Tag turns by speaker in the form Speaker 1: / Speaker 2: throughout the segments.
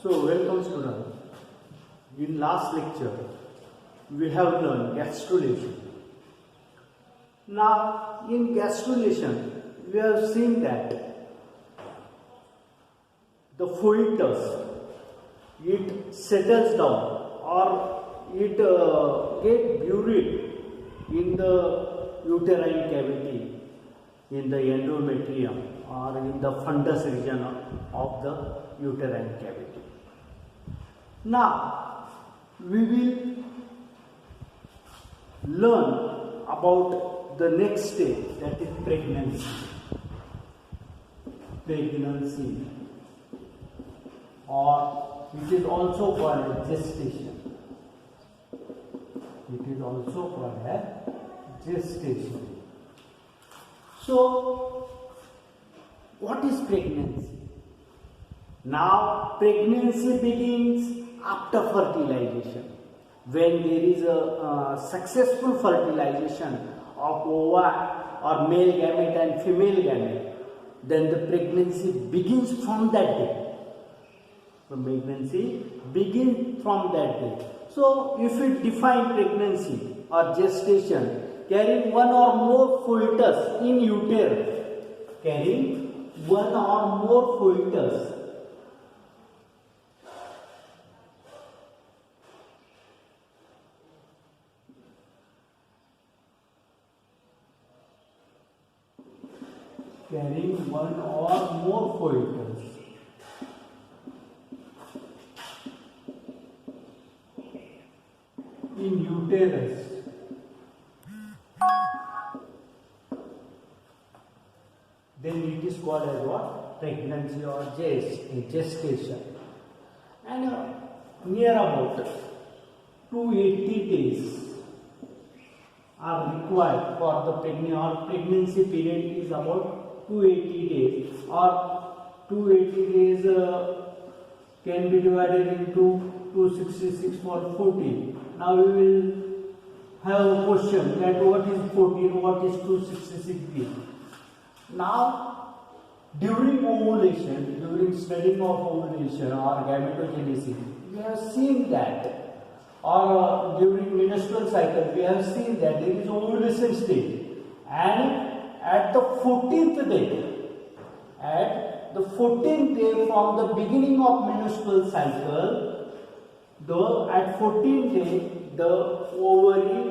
Speaker 1: So, welcome students. In last lecture, we have learned gastrulation. Now, in gastrulation, we have seen that the fetus, it settles down or it get buried in the uterine cavity, in the endometrium or in the fundus region of the uterine cavity. Now, we will learn about the next stage, that is pregnancy. Pregnancy, or it is also called as gestation. It is also called as gestation. So, what is pregnancy? Now, pregnancy begins after fertilization. When there is a successful fertilization of ova or male gamete and female gamete, then the pregnancy begins from that day. The pregnancy begins from that day. So, if we define pregnancy or gestation, carrying one or more fetus in uterus, carrying one or more fetus carrying one or more fetus in uterus, then it is called as what? Pregnancy or gestation. And near about 280 days are required for the pregnancy period is about 280 days, or 280 days can be divided into 266 for 14. Now we will have a question that what is 14, what is 266 days. Now, during ovulation, during studying of ovulation or gametogenesis, we have seen that, or during menstrual cycle, we have seen that there is ovulation stage, and at the 14th day from the beginning of menstrual cycle, at 14th day, the ovary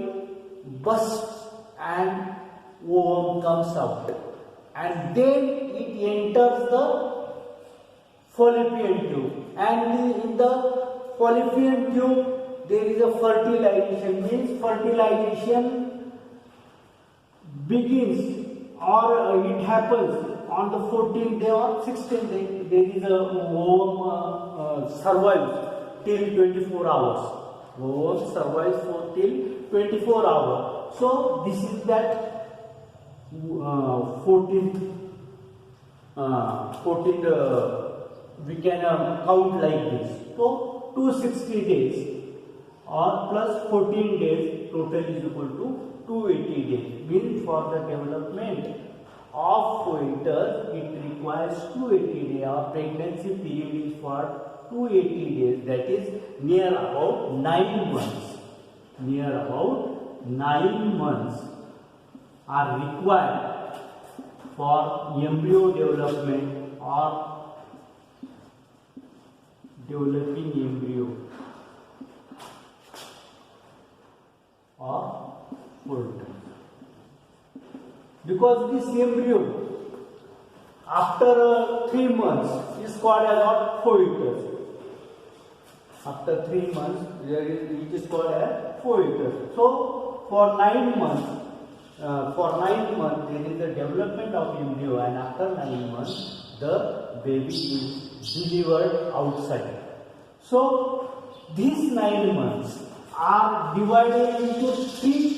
Speaker 1: bursts and ovum comes out, and then it enters the fallopian tube, and in the fallopian tube there is a fertilization, means fertilization begins, or it happens on the 14th day or 16th day. There is a ovum survives till 24 hours. Ovum survives till 24 hours. So this is that 14th. We can count like this. So 260 days or plus 14 days total is equal to 280 days. Means for the development of fetus, it requires 280 days. Our pregnancy period is for 280 days. That is near about 9 months. Near about 9 months are required for embryo development or developing embryo or fetus. Because this embryo after 3 months is called as what? Fetus. After 3 months it is called as fetus. So for 9 months there is a development of embryo, and after 9 months the baby is delivered outside. So these 9 months are divided into 3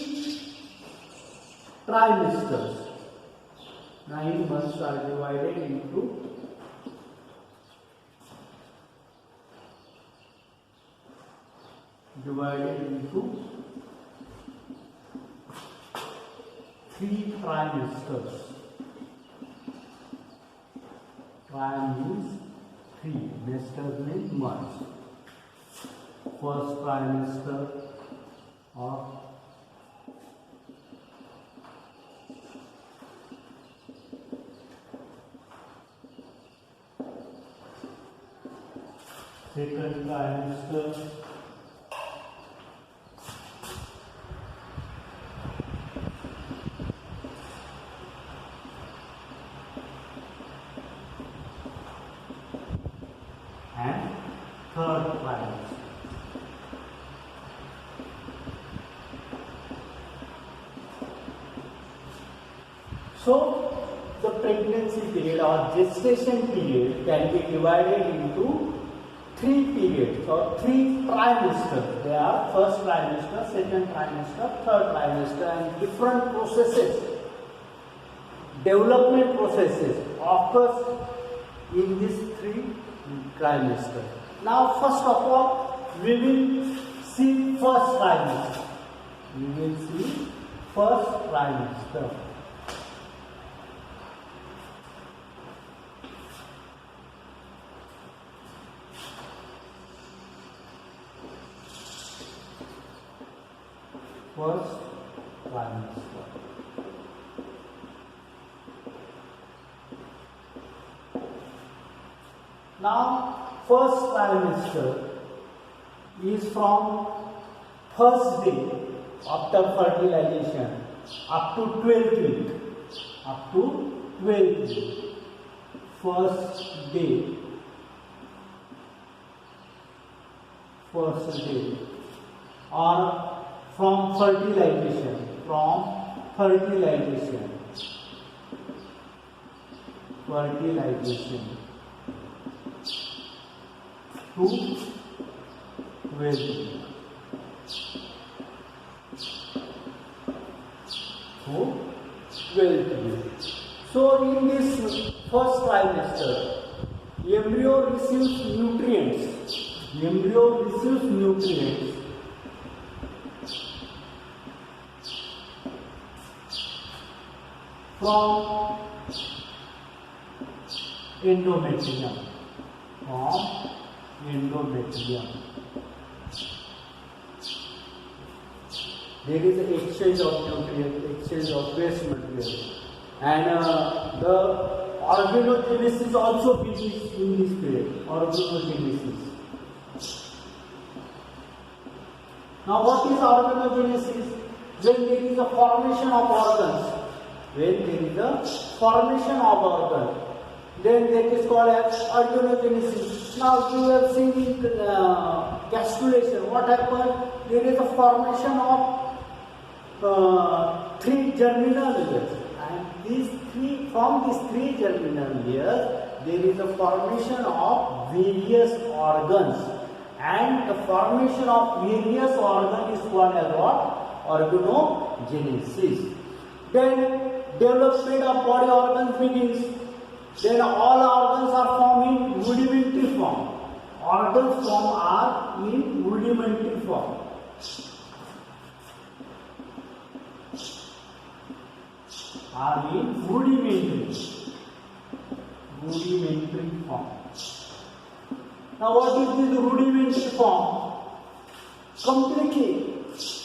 Speaker 1: trimesters. 9 months are divided into 3 trimesters. Trim means Trimester means months. First trimester or second trimester, and third trimester. So, the pregnancy period or gestation period can be divided into three periods or three trimesters. They are first trimester, second trimester, third trimester, and different processes, development processes occurs in these three trimesters. Now, first of all, we will see first trimester. We will see first trimester. First trimester. Now, first trimester is from first day after fertilization up to 12th week. Up to 12th week. First day. First day. Or from fertilization. From fertilization. Fertilization. To 12th. To 12th. So in this first trimester, embryo receives nutrients. Embryo receives nutrients from endometrium. From endometrium. There is an exchange of nutrients, exchange of waste material, and the organogenesis also begins in this period. Organogenesis. Now, what is organogenesis? When there is a formation of organs. When there is a formation of organs, then that is called as organogenesis. Now you have seen in gestation, what happened? There is a formation of three germinal layers, and from these three germinal layers, there is a formation of various organs, and the formation of various organs is called as what? Organogenesis. Then development of body organs begins. Then all organs are formed in rudimentary form. Organs form are in rudimentary form. Are in rudimentary form. Now, what is this rudimentary form? Completely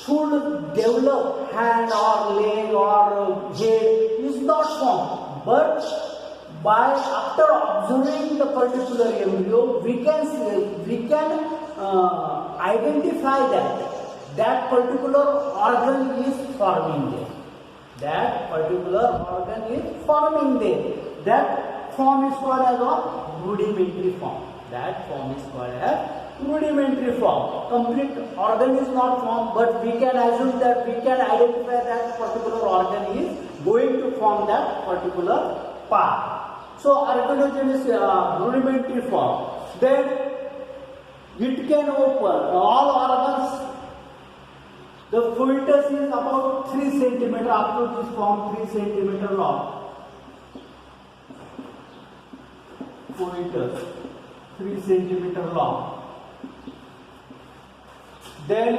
Speaker 1: full developed hand or leg or head is not formed, but after observing the particular embryo, we can identify that particular organ is forming there. That particular organ is forming there. That form is called as a rudimentary form. That form is called as rudimentary form. Complete organ is not formed, but we can assume that we can identify that particular organ is going to form that particular part. So organogenesis, rudimentary form. Then it can open all organs. The fetus is about 3 cm up to this form, 3 cm long. Fetus 3 cm long. Then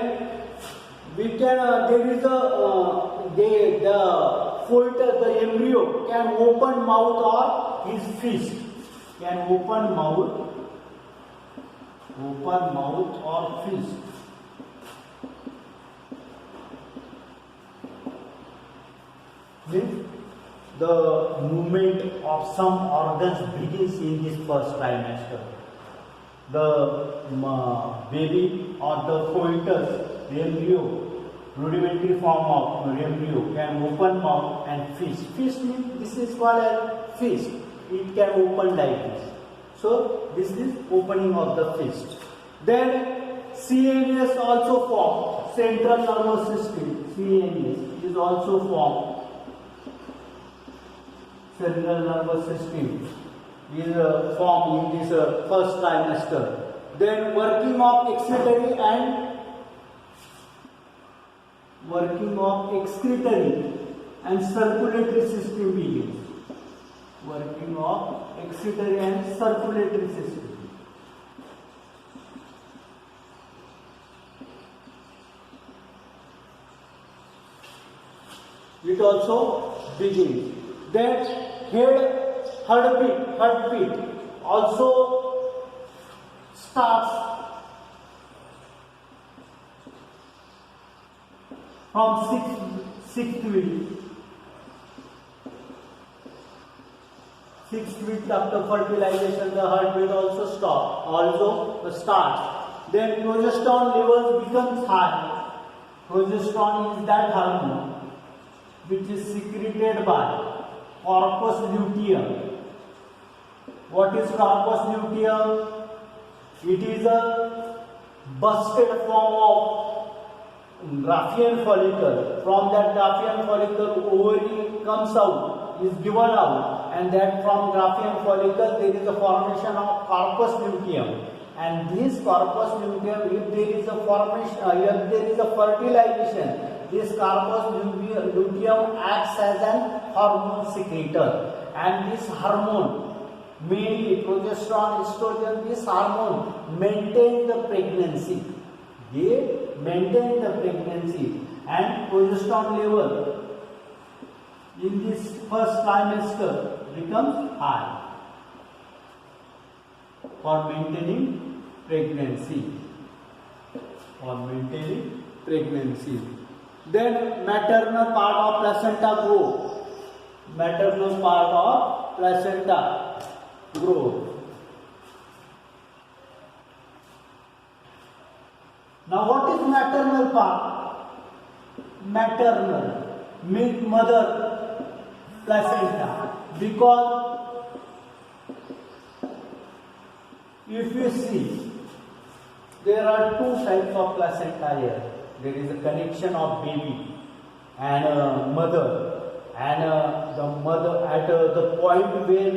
Speaker 1: we can there is a the fetus, the embryo can open mouth or his fist, can open mouth open mouth or fist. Means the movement of some organs begins in this first trimester. The baby or the fetus, the embryo, rudimentary form of embryo can open mouth and fist. Fist means this is called as fist. It can open like this. So this is opening of the fist. Then CNS also formed. Central nervous system, CNS, is also formed. Central nervous system is formed in this first trimester. Then working of excretory and circulatory system begins. Working of excretory and circulatory system. It also begins. Then heartbeat also starts from sixth week. 6th week after fertilization, the heartbeat also starts. Then progesterone levels becomes high. Progesterone is that hormone which is secreted by corpus luteum. What is corpus luteum? It is a busted form of Graafian follicle. From that Graafian follicle, ovary comes out, is given out, and that from Graafian follicle there is a formation of corpus luteum. And this corpus luteum, if there is a formation, if there is a fertilization, this corpus luteum acts as an hormone secretor, and this hormone, mainly progesterone, estrogen, this hormone maintains the pregnancy. They maintain the pregnancy, and progesterone level in this first trimester becomes high for maintaining pregnancy. Then maternal part of placenta grow. Maternal part of placenta grow. Now what is maternal part? Maternal means mother placenta, because if you see, there are two types of placenta here. There is a connection of baby and mother, and the mother at the point where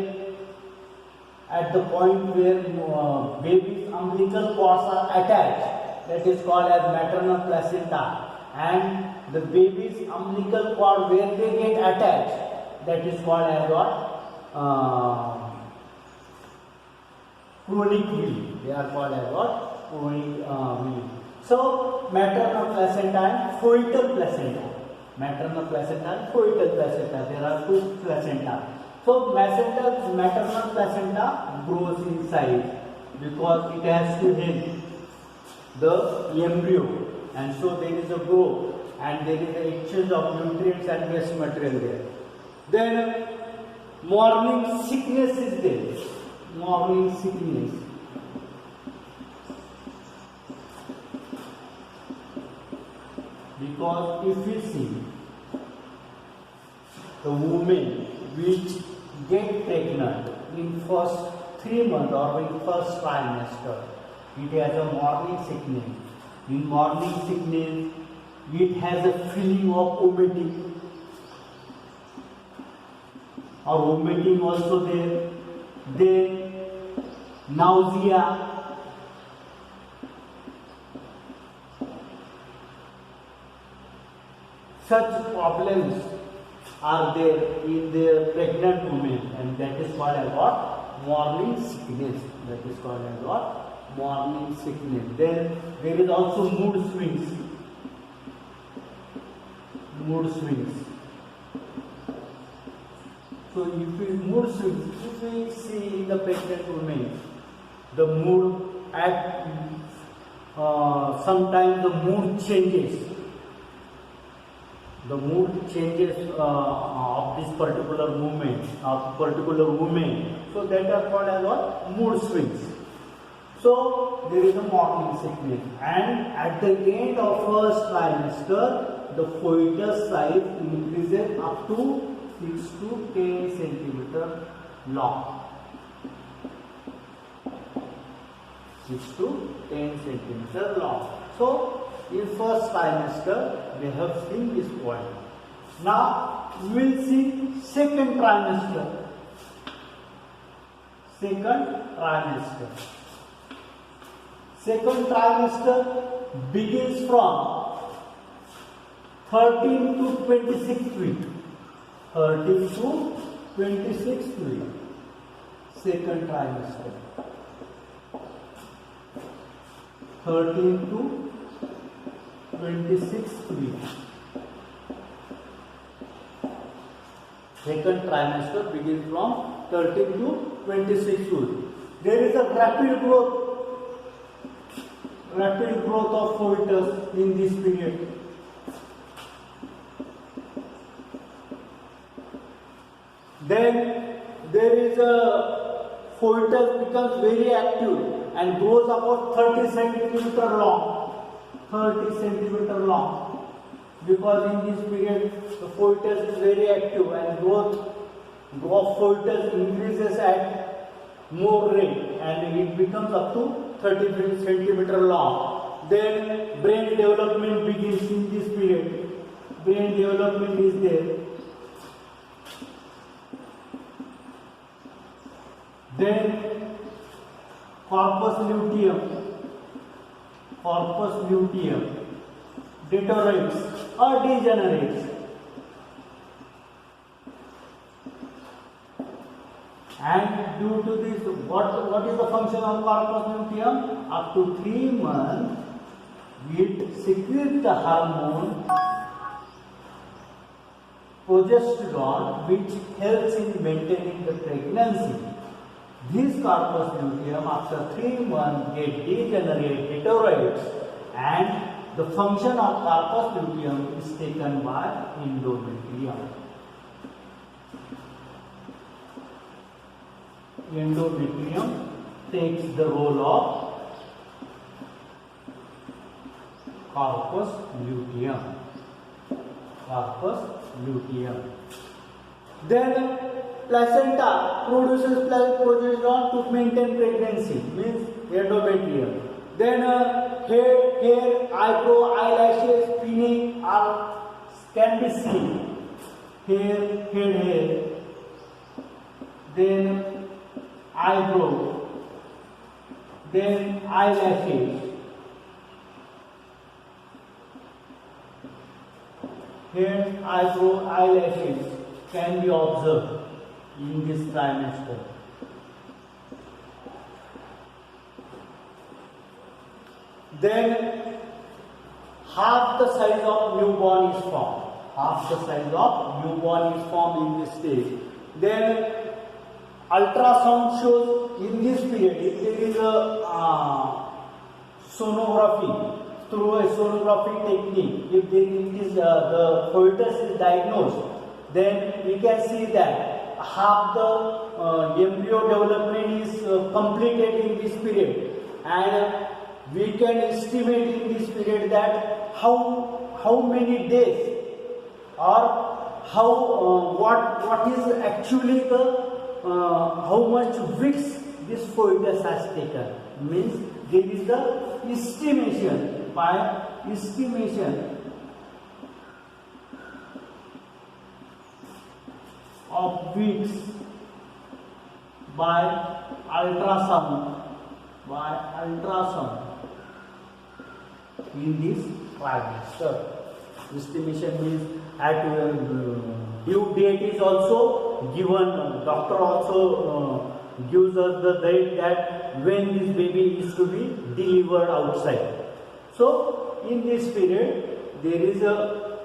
Speaker 1: baby's umbilical cords are attached, that is called as maternal placenta, and the baby's umbilical cord where they get attached, that is called as what? Chronic vein. They are called as what? Chronic vein. So maternal placenta and foetal placenta. Maternal placenta and foetal placenta. There are two placenta. So maternal placenta grows in size because it has to help the embryo, and so there is a growth and there is an exchange of nutrients and waste material there. Then morning sickness is there. Morning sickness. Because if you see, the women which get pregnant in first 3 months or in first trimester, it has a morning sickness. In morning sickness, it has a feeling of vomiting, or vomiting also there. Then nausea. Such problems are there in the pregnant women, and that is called as what? Morning sickness. That is called as what? Morning sickness. Then there is also mood swings. Mood swings. So if we see in the pregnant women, the mood at sometimes the mood changes. The mood changes of this particular movement, of particular woman. So that are called as what? Mood swings. So there is a morning sickness, and at the end of first trimester, the fetus size increases up to 6 to 10 centimeter long. 6 to 10 centimeter long. So in first trimester, we have seen this point. Now we will see second trimester. Second trimester. Second trimester begins from 13 to 26 week. 13 to 26 week. Second trimester. 13 to 26 week. Second trimester begins from 13 to 26 week. There is a rapid growth of fetus in this period. Then there is a fetus becomes very active and grows about 30 centimeter long. 30 centimeter long. Because in this period the fetus is very active and growth of fetus increases at more rate and it becomes up to 30 centimeter long. Then brain development begins in this period. Brain development is there. Then corpus luteum deteriorates or degenerates. And due to this, what is the function of corpus luteum? Up to 3 months, it secretes the hormone progesterone, which helps in maintaining the pregnancy. This corpus luteum after 3 months deteriorates, and the function of corpus luteum is taken by endometrium. Endometrium takes the role of corpus luteum. Corpus luteum. Then placenta produces progesterone to maintain pregnancy, means endometrium. Then hair, eyebrow, eyelashes, pinning can be seen. Hair. Then eyebrow. Then eyelashes. Hair, eyebrow, eyelashes can be observed in this trimester. Then half the size of newborn is formed. Half the size of newborn is formed in this stage. Then ultrasound shows in this period, if there is a sonography, through a sonography technique, if the fetus is diagnosed, then we can see that half the embryo development is completed in this period, and we can estimate in this period that how many days or what is actually the how much weeks this fetus has taken. Means there is the estimation of weeks by ultrasound in this trimester. Estimation means at due date is also given. Doctor also gives us the date that when this baby is to be delivered outside. So in this period there is a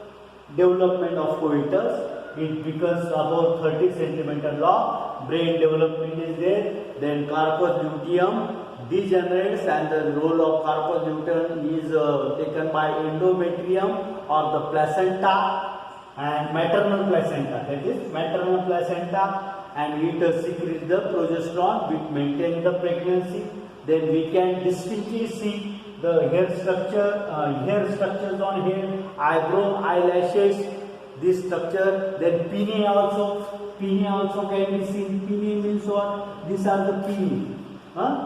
Speaker 1: development of fetus. It becomes about 30 centimeter long. Brain development is there. then carpus luteum degenerates, and the role of carpus luteum is taken by endometrium or the placenta and maternal placenta, that is maternal placenta, and it secretes the progesterone which maintains the pregnancy. Then we can distinctly see the hair structures on hair, eyebrow, eyelashes, this structure. Then pinnae also can be seen. Pinnae means what? These are the pinnae.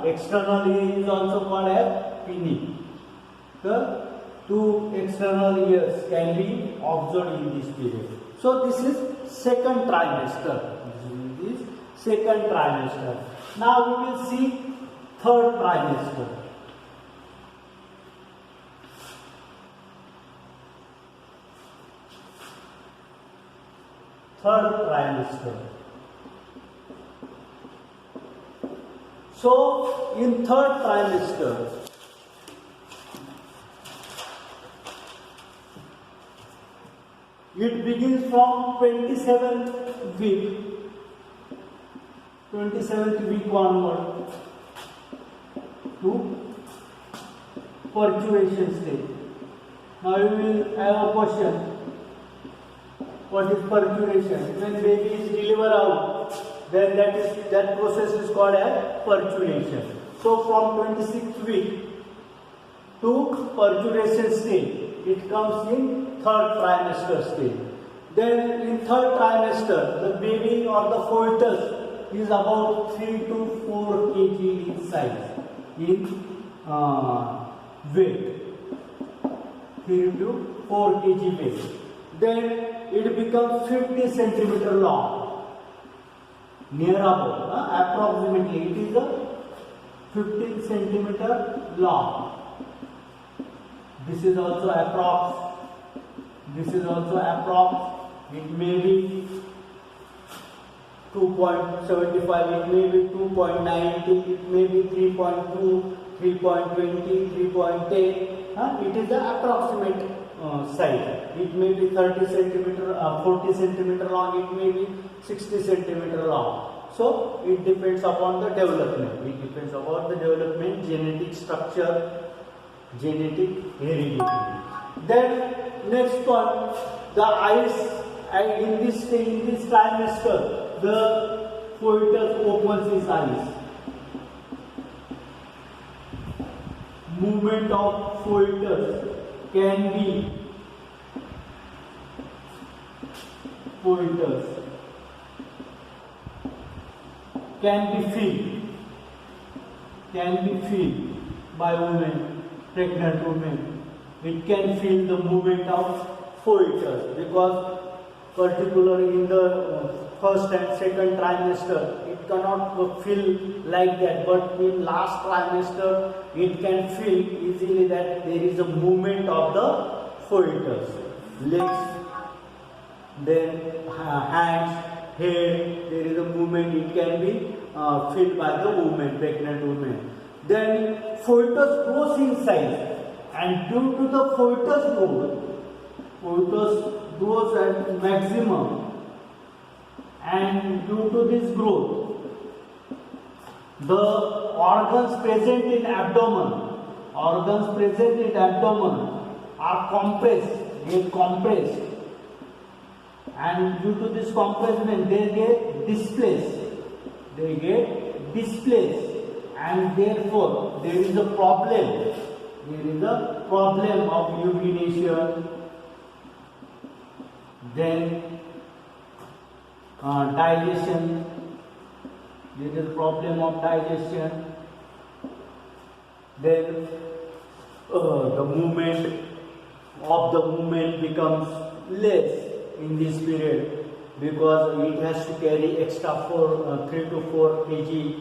Speaker 1: External ear is also called as pinnae. The two external ears can be observed in this period. So this is second trimester. This is second trimester. Now we will see third trimester. Third trimester. So in third trimester, it begins from 27th week onward to perturbation stage. Now you will have a question. What is perturbation? When baby is delivered out, then that process is called as perturbation. So from 26th week to perturbation stage, it comes in third trimester stage. Then in third trimester, the baby or the fetus is about 3 to 4 kg in size, in weight. 3 to 4 kg weight. Then it becomes 50 centimeter long, near about, approximately it is a 15 centimeter long. This is also approx. This is also approx. It may be 2.75, it may be 2.90, it may be 3.2, 3.20, 3.10. It is the approximate size. It may be 30 centimeter, 40 centimeter long, it may be 60 centimeter long. So it depends upon the development. It depends upon the development, genetic structure, genetic heredity. Then next one, the eyes. And in this trimester, the fetus opens his eyes. Movement of fetus can be felt by women, pregnant women. It can feel the movement of fetus, because particularly in the first and second trimester, it cannot feel like that, but in last trimester, it can feel easily that there is a movement of the fetus. Legs, then hands, head, there is a movement, it can be felt by the woman, pregnant woman. Then fetus grows in size, and due to the fetus grows at maximum, and due to this growth, the organs present in abdomen are get compressed, and due to this compression they get displaced, and therefore there is a problem of urination. Then digestion, there is a problem of digestion. Then the movement of the woman becomes less in this period, because it has to carry extra 3 to 4 kg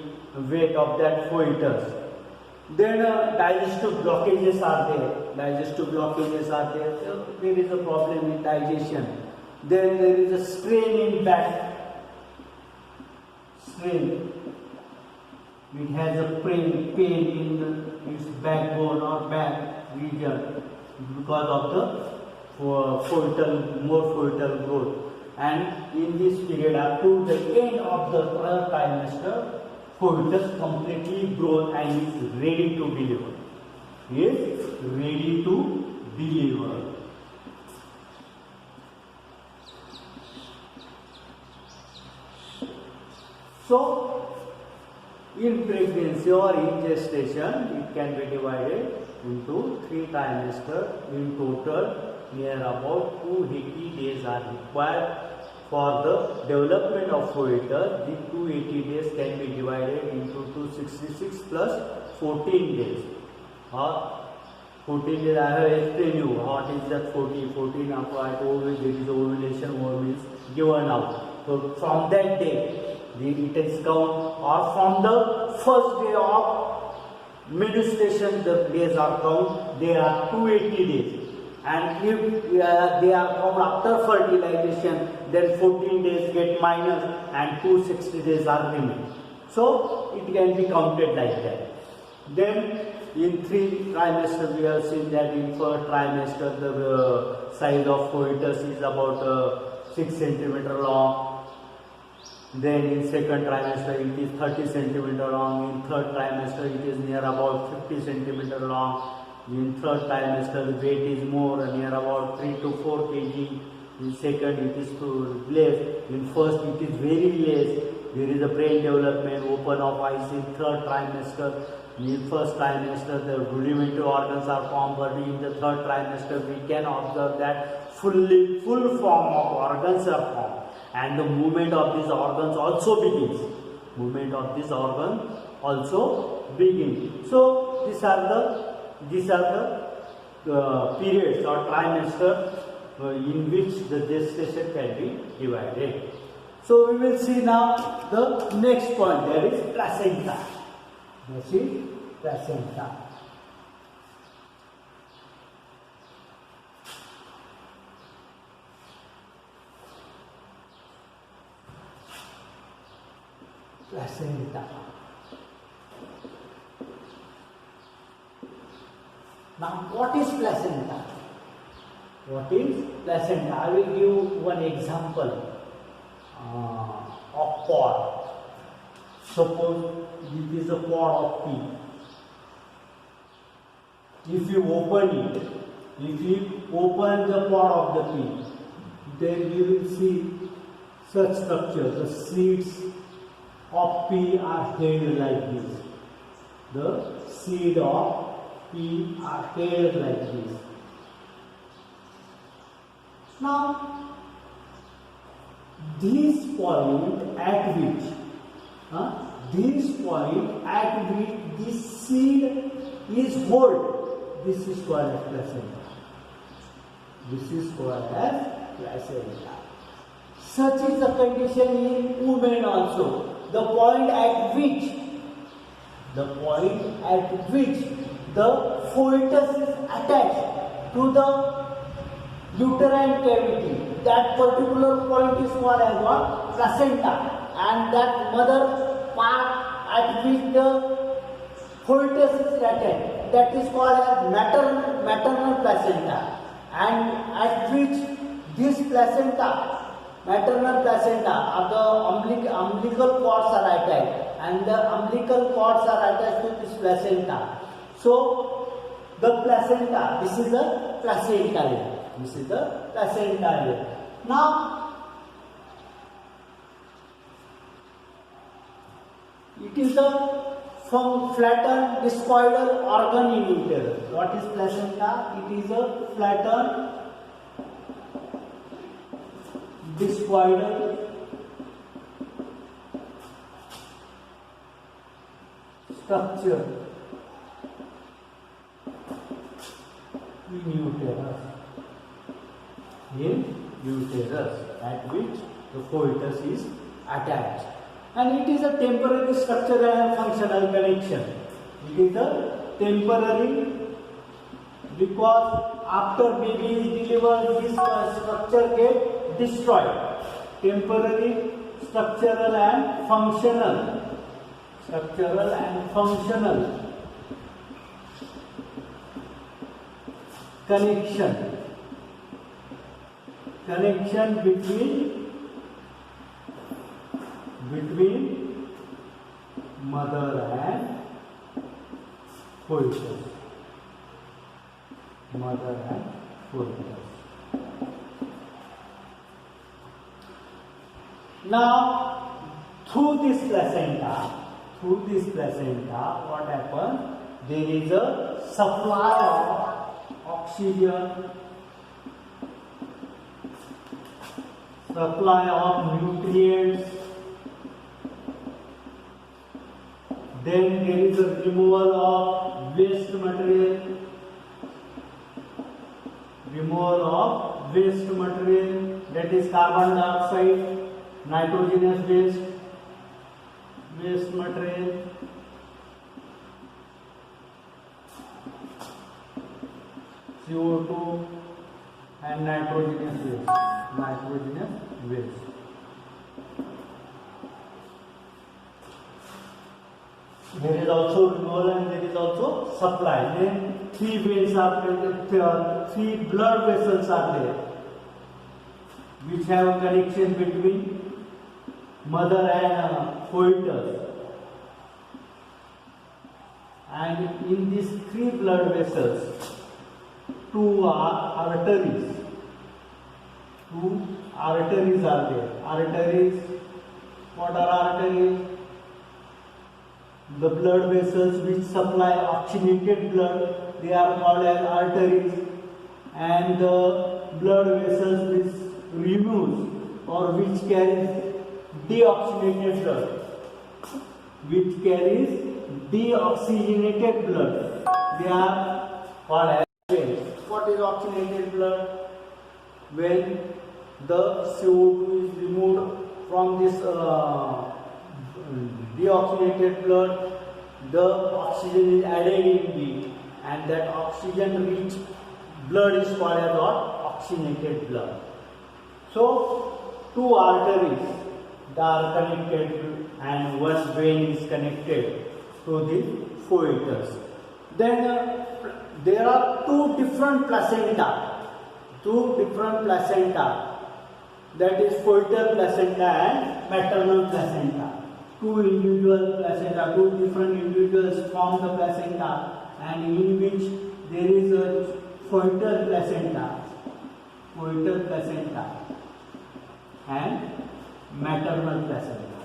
Speaker 1: weight of that fetus. Then digestive blockages are there. So there is a problem in digestion. Then there is a strain in back. It has a pain in its backbone or back region because of the more fetal growth. And in this period, up to the end of the third trimester, fetus completely grown and is ready to deliver. Is ready to deliver. So, in pregnancy or in gestation, it can be divided into 3 trimesters. In total, near about 280 days are required for the development of fetus. The 280 days can be divided into 266 plus 14 days. 14 days, I have explained you what is that 14 after there is ovulation, ovum is given out. So from that day, it is count, or from the first day of menstruation, the days are count. They are 280 days. And if they are count after fertilization, then 14 days get minus and 260 days are remain. So it can be counted like that. Then in 3 trimesters, we have seen that in first trimester the size of fetus is about 6 centimeter long. Then in second trimester it is 30 centimeter long. In third trimester it is near about 50 centimeter long. In third trimester the weight is more, near about 3 to 4 kg. In second it is less. In first it is very less. There is a brain development, open of eyes in third trimester. In first trimester the rudimentary organs are formed, but in the third trimester we can observe that full form of organs are formed. And the movement of these organs also begins. Movement of this organ also begins. So these are the periods or trimester in which the gestation can be divided. So we will see now the next point, that is placenta. This is placenta. Placenta. Now, what is placenta? What is placenta? I will give one example of pod. Suppose it is a pod of pea. If you open it, if you open the pod of the pea, then you will see such structure. The seeds of pea are held like this. The seed of pea are held like this. Now, this point at which this seed is held, this is called as placenta. This is called as placenta. Such is the condition in women also. The point at which the fetus is attached to the uterine cavity, that particular point is called as what? Placenta. And that mother part at which the fetus is attached, that is called as maternal placenta. And at which this placenta, maternal placenta, of the umbilical cords are attached, and the umbilical cords are attached to this placenta. So the placenta, this is the placenta here. This is the placenta here. Now it is a flattened discoidal organ in uterus. What is placenta? It is a flattened discoidal structure in uterus at which the fetus is attached, and it is a temporary structural and functional connection. It is a temporary because after baby is delivered, this structure gets destroyed. Temporary, structural and functional. Structural and functional connection. Connection between foetus. Mother and foetus. Now, through this placenta, what happens? There is a supply of oxygen, supply of nutrients, then there is a removal of waste material, that is carbon dioxide, nitrogenous waste material, CO2 and nitrogenous waste. There is also removal and there is also supply. Then three veins are present, three blood vessels are there, which have a connection between mother and foetus. And in these three blood vessels, two arteries are there. Arteries, what are arteries? The blood vessels which supply oxygenated blood, they are called as arteries, and the blood vessels which removes or which carries deoxygenated blood, they are called as veins. What is oxygenated blood? When the CO2 is removed from this deoxygenated blood, the oxygen is added in it, and that oxygen rich blood is called as oxygenated blood. So, two arteries are connected and one vein is connected to the foetus. Then there are two different placenta, that is foetal placenta and maternal placenta. Two different individuals form the placenta, and in which there is a foetal placenta and maternal placenta.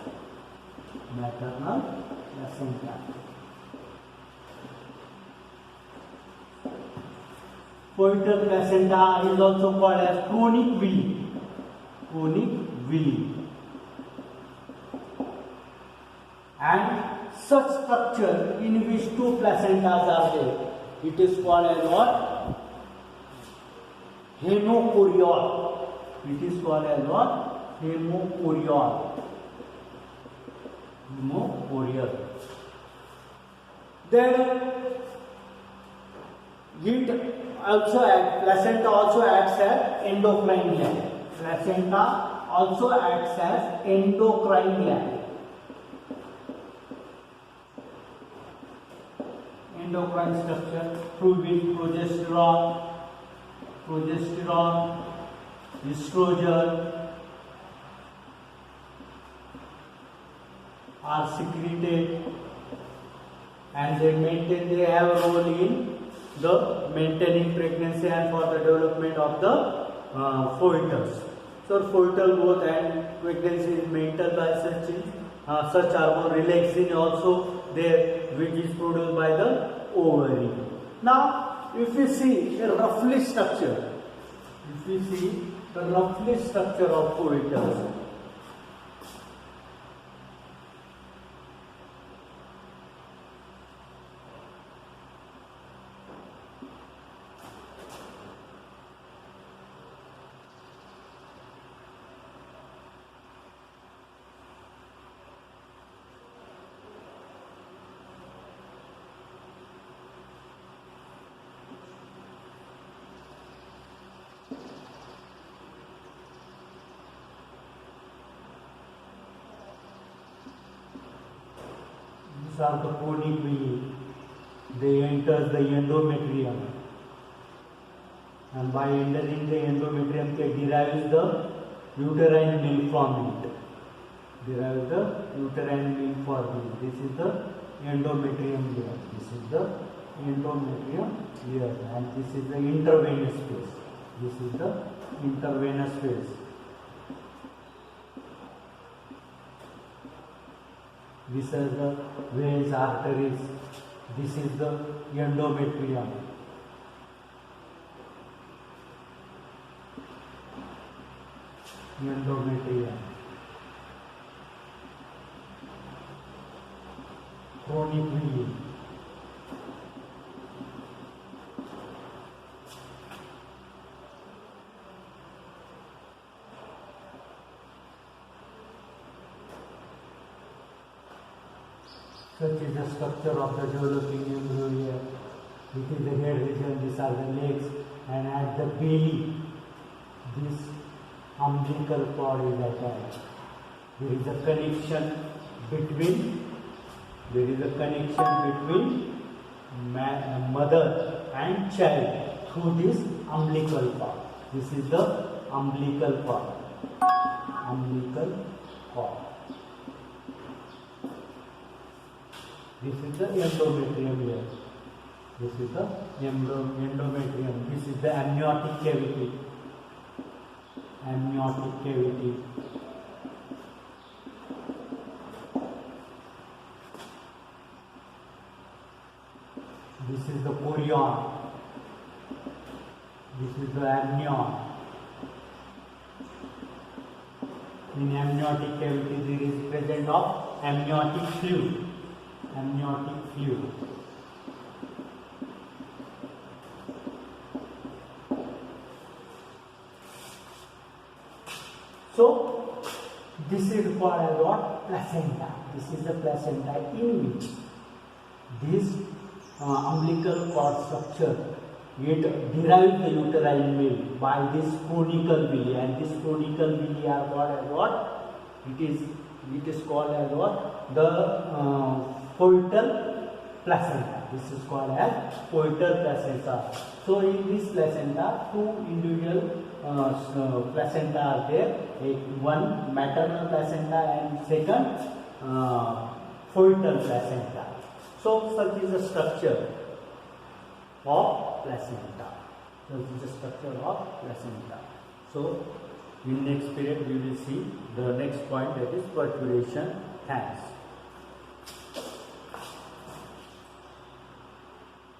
Speaker 1: Foetal placenta is also called as chronic villi. And such structure in which two placentas are there, it is called as what? Hemochorion. Then placenta also acts as endocrine gland. Endocrine structure through which progesterone, estrogen are secreted, and they have a role in the maintaining pregnancy and for the development of the foetus. So foetal growth and pregnancy is maintained by such hormone. Relaxin also there, which is produced by the ovary. Now, if we see the roughly structure of foetus, these are the chronic villi. They enter the endometrium, and by entering the endometrium, they derive the uterine milk from it. This is the endometrium layer. This is the endometrium here, and this is the intravenous space. This is the intravenous space. These are the veins, arteries. This is the endometrium. Endometrium. Chronic villi. Such is the structure of the developing embryo here. This is the head region, these are the legs, and at the belly, this umbilical cord is attached. There is a connection between mother and child through this umbilical cord. This is the umbilical cord. Umbilical cord. This is the endometrium here. This is the endometrium. This is the amniotic cavity. Amniotic cavity. This is the chorion. This is the amnion. In amniotic cavity there is presence of amniotic fluid. Amniotic fluid. So this is called as what? Placenta. This is the placenta in which this umbilical cord structure it derives the uterine milk by this conical villi, and this conical villi are called as what? It is called as what? The coital placenta. This is called as coital placenta. So in this placenta, two individual placenta are there. One maternal placenta and second coital placenta. So such is the structure of placenta. So in next period we will see the next point, that is perforation. Thanks.